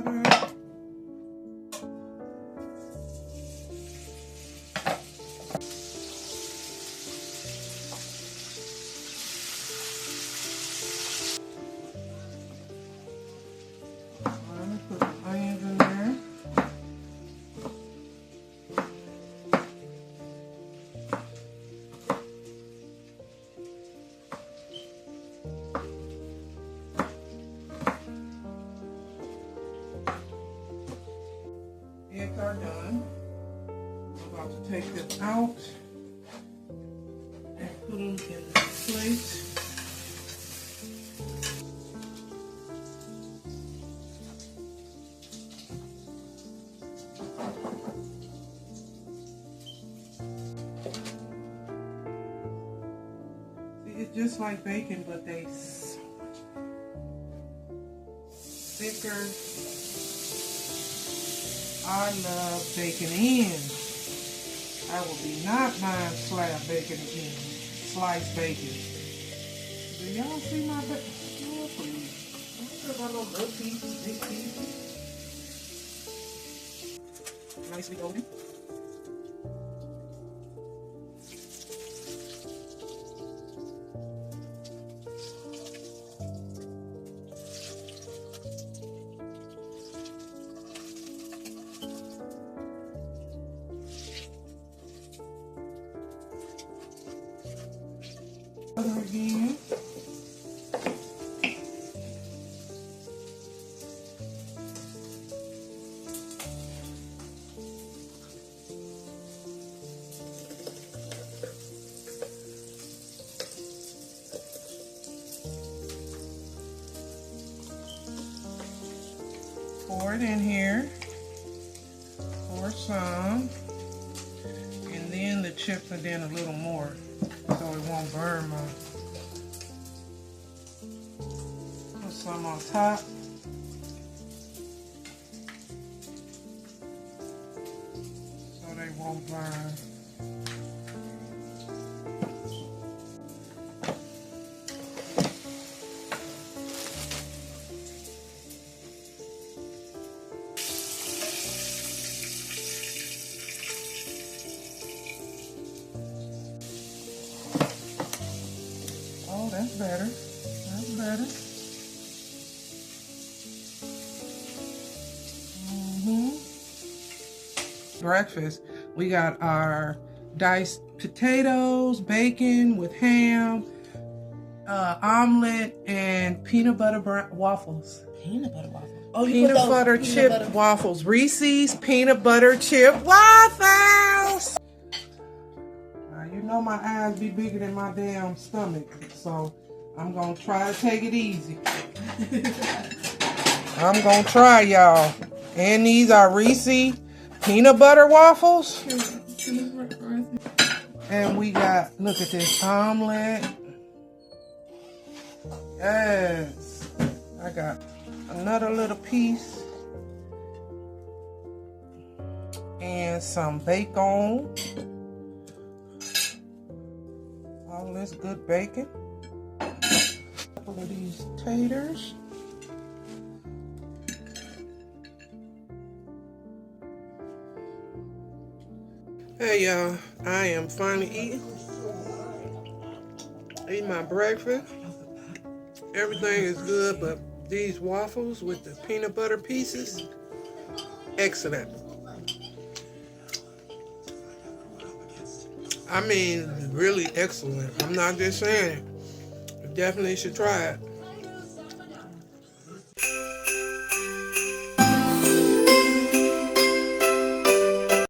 butter. Let me put the onions in there. Eggs are done. I'm about to take this out and put them in the plate. See, it's just like bacon, but they so much thicker. I love bacon ends. I will be not buying slab bacon again. Sliced bacon. Do y'all see my bacon? Oh, please. I put my little pieces, big pieces. Nicely golden. Again. Pour it in here. Pour some. And then the chips and then a little more, so it won't burn my. Put some on top. So they won't burn. Oh, that's better. That's better. Breakfast. We got our diced potatoes, bacon with ham, omelet, and peanut butter waffles. Peanut butter waffles. Oh, you Peanut butter chip waffles. Reese's peanut butter chip waffles. You know my eyes be bigger than my damn stomach, so I'm gonna try to take it easy. I'm gonna try, y'all. And these are Reese's peanut butter waffles. And we got, look at this omelet. Yes. I got another little piece. And some bacon. All this good bacon. A couple of these taters. Hey y'all, I am finally eating my breakfast. Everything is good, but these waffles with the peanut butter pieces, excellent. I mean, really excellent. I'm not just saying it. You definitely should try it.